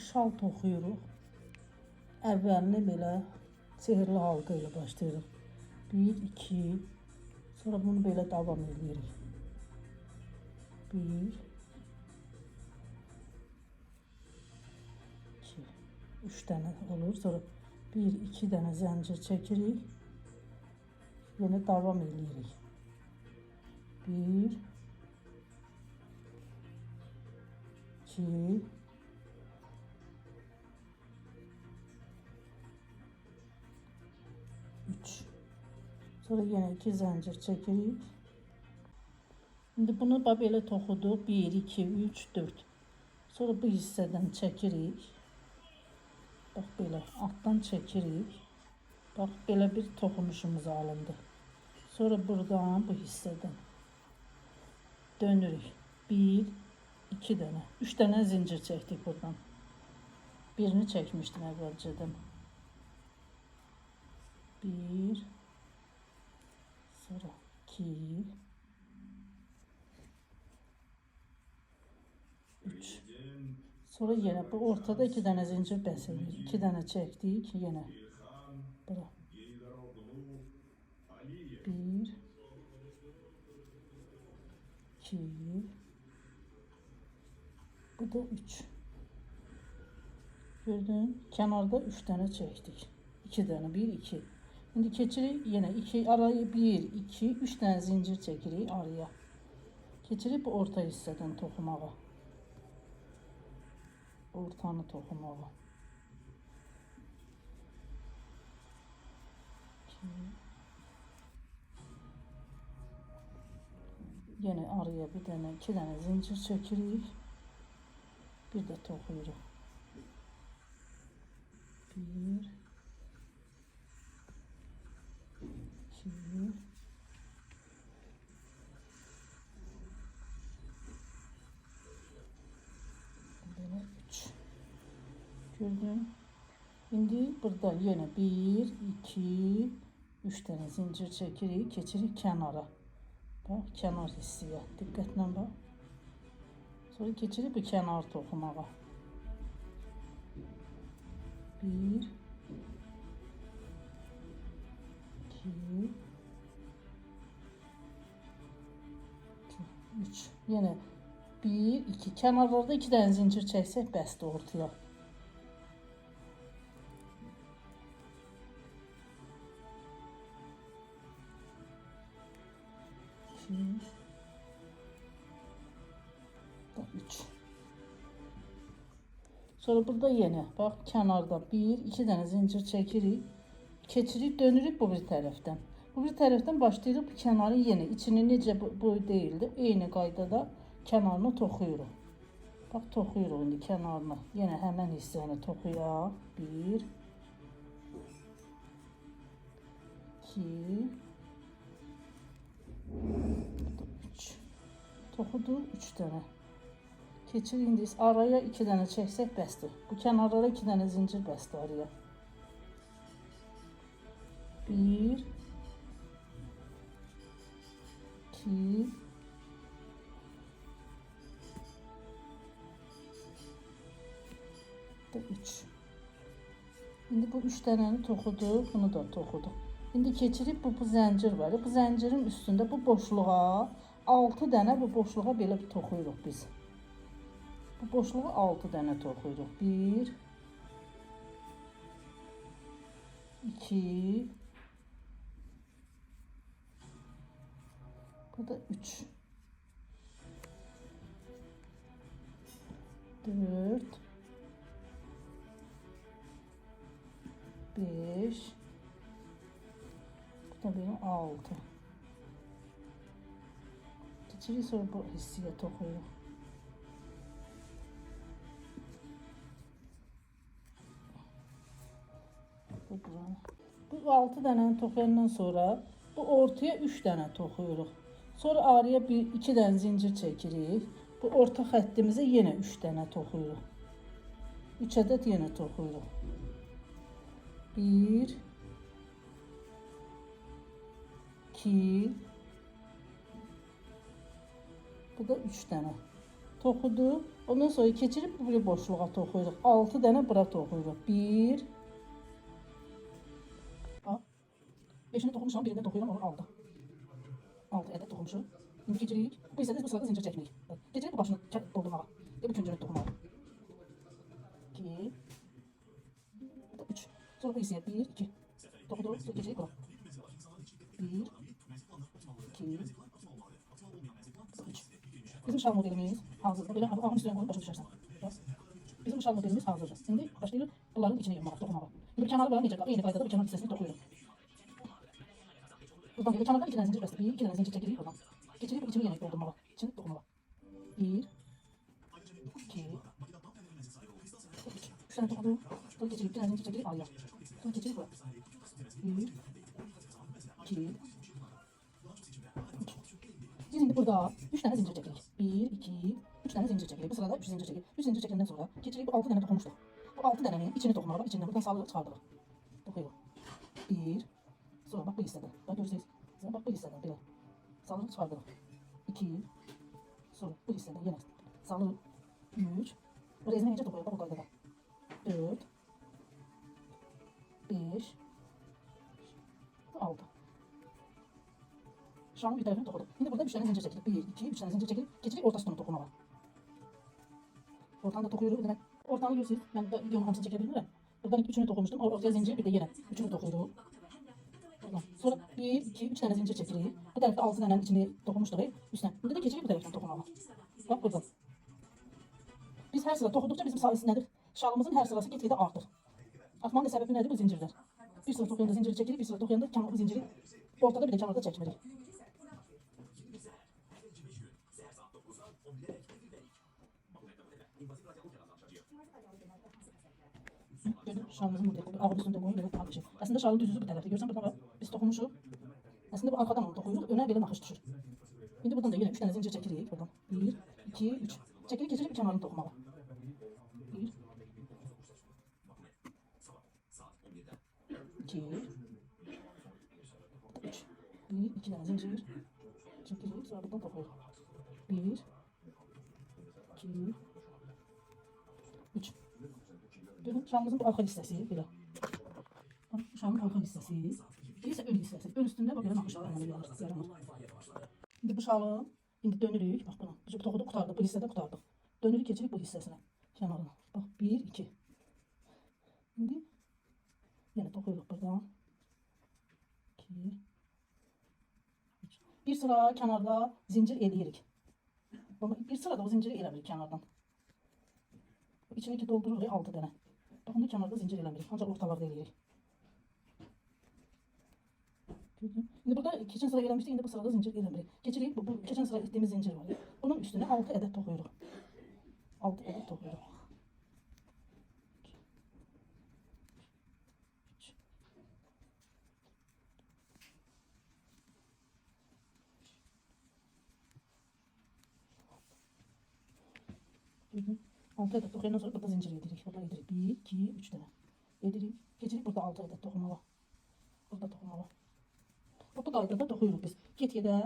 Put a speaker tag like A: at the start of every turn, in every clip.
A: Şal toxuyuruq. Əvvəlini belə sehirli halqa ilə başlayırıq. 1, 2, sonra bunu belə davam edirik. 1, 2, 3 dənə olur. Sonra 1, 2 dənə zəncir çəkirik. Yenə davam edirik. 1, 2, 3. Sonra yenə 2 zəncir çəkirik. İndi bunu belə toxuduq. 1, 2, 3, 4. Sonra bu hissədən çəkirik. Bax belə altdan çəkirik. Bax belə bir toxunuşumuz alındı. Sonra buradan bu hissədən dönürük. 1, 2 dənə, 3 dənə zincir çəkdik buradan. Birini çəkmişdim əvvəlcədən. 1, sonra 2, 3. Sonra yenə bu ortada 2 dənə zincir bəs edir. 2 dənə çəkdik yenə. Bura. 1, 2, bu da 3. Gördün? Kənarda 3 dənə çəkdik. 2 dənə, 1, 2. İndi keçirik yenə 2 araya 1, 2, 3 dənə zincir çəkirik araya. Keçirik bu orta hissədən toxumağa. Ortanı toxumağa. 2. Yenə araya bir dənə, 2 dənə zincir çəkirik. Bir də toxuyuruq. 1, 2, belə 3. Gördün? İndi burada yenə 1, 2, 3 dənə zincir çəkirik, keçirik kənara. Bax, kənar hissəyə. Diqqətlə bax. Sonra keçirik bu kənar toxumağa. 1, 2, 3. Yenə 1, 2. Kənarlarda 2 dənə zincir çəksək bəsdir ortaya. 2, 3. Sonra burada yenə bax kənarda 1, 2 dənə zincir çəkirik. Keçirik, dönürük bu bir tərəfdən. Bu bir tərəfdən başlayırıq bu kənarı yenə içini necə boy deyildi. Eyni qaydada kənarını toxuyuruq. Bax toxuyuruq indi kənarını. Yenə həmən hissəni toxuyaq. 1, 2, 3. Toxuduq 3 dənə. Keçirik indi araya 2 dənə çəksək bəsdir. Bu kənarlara 2 dənə zincir bəsdir araya. 1, 2, 3. İndi bu 3 dənəni toxuduq, bunu da toxuduq. İndi keçirib bu zəncir var. Bu zəncirin üstündə bu boşluğa 6 dənə bu boşluğa belə bir toxuyuruq biz. Bu boşluğa 6 dənə toxuyuruq. 1, 2, bu da 3, 4, 5, bu da benim 6. Keçirik sonra bu hissəyə toxuyuruq. Bu 6 dənəni toxuyandan sonra bu ortaya 3 dənə toxuyuruq. Sonra araya 2 dənə zincir çəkirik. Bu orta xəttimizə yenə 3 dənə toxuyuruq. 3 ədəd yenə toxuyuruq. 1, 2, bu da 3 dənə toxudu. Ondan sonra keçirib bu boşluğa toxuyuruq. 6 dənə bura toxuyuruq. 1 bax. 5-ini toxumuşam, birini toxuyuram, onu 6. 6 ədəd toxumuşum. İndi keçirik. Bu hissədə bu sırada zincir çəkirik. Keçirik bu başını doldurmağa. Bu üçüncünü toxumağa. 2 3. Sonra bu hissəyə 1 2. Toxuduq, sonra keçirik bura. 1 2 3. Bizim şal modelimiz hazırdır. Böyle ağın üstüne koyup başa düşersen. Bizim şal modelimiz hazırdır. Şimdi başlayırıq bunların içine yığmağa, toxumağa. Şimdi kenar var necə? Eyni qaydada bu kenar hissəsini toxuyuruq. Buradan böyle kenardan 2 dənə zincir bəsdir. 1 2 dənə zincir çəkirik buradan. Keçirik bu içini yenə doldurmağa. İçini toxumağa. 1 2 3. 3 dənə toxuduq. Sonra keçirik 2 dənə zincir çəkirik araya. Sonra keçirik bura. 1 2 Biz şimdi burada 3 tane zincir çekirik. 1, 2, 3 tane zincir çekirik. Bu sırada 3 zincir çekirik. 3 zincir çekildikten sonra keçirik bu 6 tane dokunmuştuk. Bu 6 tanenin içini dokunmalı. Bak içinden buradan sağlığı çıkardık. Dokuyoruz. 1, sonra bak bu hissede. Bak görürsünüz. Sonra bak bu hissede. Böyle. Sağlığı çıkardık. 2, sonra bu hissede yine sağlığı 3. Buraya izine iyice dokuyoruz. Bak bu kaydada. 4, 5, 6. Şu an bir tarafını dokuduk. Şimdi burada 3 tane zincir çekilip 1, 2, 3 tane zincir çekilip geçirip orta sütunu dokuma var. Ortadan da dokuyoruz. Demek ortadan görürsünüz. Ben de videonun hamsını çekebilirim. Buradan 3'ünü dokumuştum. Ortaya zincir bir de yine 3'ünü dokuyoruz. Sonra 1, 2, 3 tane zincir çekilip bu tarafta 6 tane içini dokumuştuk. Üstüne. Burada da geçirip bu taraftan dokuma var. Bak burada. Biz her sıra dokudukça bizim sayısı nedir? Şalımızın her sırası gitgide artır. Artmanın da sebebi nedir? Bu zincirler. Bir sıra dokuyanda zinciri çekilir, bir sıra dokuyanda kenar bu zinciri ortada bir de kenarda çekmeli. Şalımızın modeli. Ağır üstünde koyun böyle takışı. Aslında şalın düzüzü bu tarafta. Görsen buradan bak. Biz dokunmuşuq. Aslında bu arkadan onu dokuyoruz. Öne böyle nakış düşür. Şimdi buradan da yine 3 tane zincir çekirik. Buradan. 1, 2, 3. Çekirik geçirip kenarını dokumalı. 1, 2, 3. 1, 2 tane zincir. Çekirik. Sonra buradan dokuyoruz. 1, 2, 3. Görün şalımızın bu arka hissesi böyle. Şalın arka hissesi. Birisi ön hissesi. Ön üstünde böyle nakışlar yaranır. Şimdi bu şalı şimdi dönürük. Bak bunu. Bu toxudu qutardık. Bu hissede qutardık. Dönürük geçirip bu hissesine. Kenarına. Bak 1, 2. Şimdi yine toxuyuruq buradan. 2, 3. Bir sıra kenarda zincir eləyirik. Bir sırada o zinciri eləmirik kenardan. İçindeki doldururuq 6 dənə. Bax, bunu kenarda zincir eləmirik. Ancaq ortalarda eləyirik. Şimdi burada keçən sıra eləmişdik. Şimdi bu sırada zincir eləmirik. Keçirik. Bu keçən sıra etdiyimiz zincir var. Bunun üstüne 6 ədəd toxuyuruq. 6 ədəd toxuyuruq. 3. Gördün? 6 ədəd toxuyandan sonra burada zincir edirik. Burada edirik. 1, 2, 3 tane. Edirik. Keçirik burada 6 ədəd toxumalı. Burada toxumalı. Bu qaydada toxuyuruq biz. Get-gedə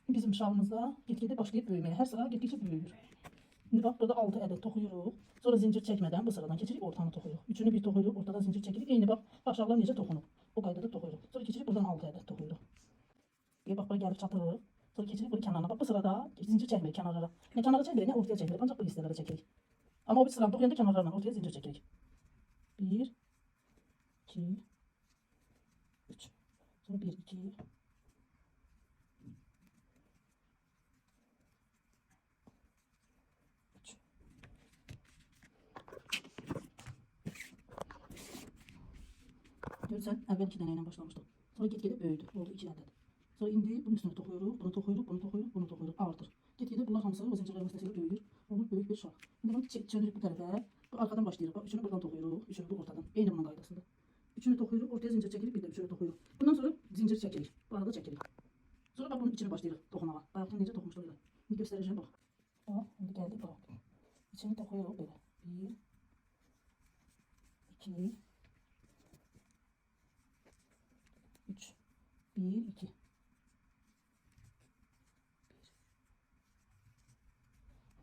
A: bizim şalımızda get-gedə başlayıb böyüməyə. Hər sıra getdikcə böyüyür. Şimdi bak burada 6 ədəd toxuyuruq. Sonra zincir çəkmədən bu sıradan keçirik ortanı toxuyuruq. Üçünü bir toxuyuruq. Ortada zincir çəkirik. Eyni bak aşağılar necə toxunub. O qaydada toxuyuruq. Sonra keçirik buradan 6 ədəd toxuyuruq. Bak bura gəlib çatırıq. Sonra keçirik bu kənarına. Bak bu sırada zincir çəkmirik kənarlara. Ne kənara çəkmirik, ne ortaya çəkmirik. Ancaq bu hissələrə çəkirik. Amma o bir sıranı toxuyanda kənarlarla ortaya zincir çəkirik. 1, 2, 3. Sonra 1, 2, 3. Görürsən, əvvəl 2 dənə ilə başlamışdıq. Sonra get-gedə böyüdü. Oldu 2 ədəd. Sonra indi bunun üstüne toxuyuruq, bunu toxuyuruq, bunu toxuyuruq, bunu toxuyuruq. Artır. Get-gedə bunlar hamısı o zincirlərin vasitəsilə böyüyür. Olur böyük bir şal. İndi bunu çeviririk bu tərəfə. Bu arkadan başlayırıq. Bak, üçünü buradan toxuyuruq, üçünü bu ortadan. Eyni bunun qaydasında. Üçünü toxuyuruq, ortaya zincir çəkirik, bir də üçünü toxuyuruq. Bundan sonra zincir çəkirik. Bu arada çəkirik. Sonra bak bunun içini başlayırıq toxumağa. Bayaqdan necə toxumuşduq elə. İndi göstərəcəm bax. Bax, indi gəldik bura. İçini toxuyuruq belə. 1, 2, 3, 1, 2.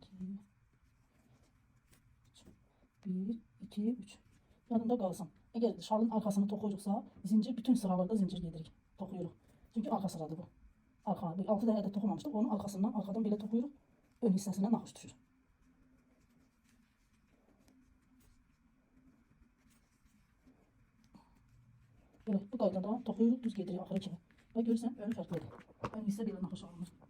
A: 2, 1, 2, 3. Yanında kalsın. Eğer şalın arkasını tokuyuruksa zincir bütün sıralarda zincir gedirik. Tokuyuruq. Çünkü arka sıradır bu. Arka, 6 dənə də toxumamışdıq. Onun arkasından, arkadan belə tokuyuruq. Ön hissəsindən naxış düşür. Belə bu qaydada tokuyuruq, düz gedirik axırı kimi. Və görürsən, önü fərqlidir. Ön hissə belə naxış alınır.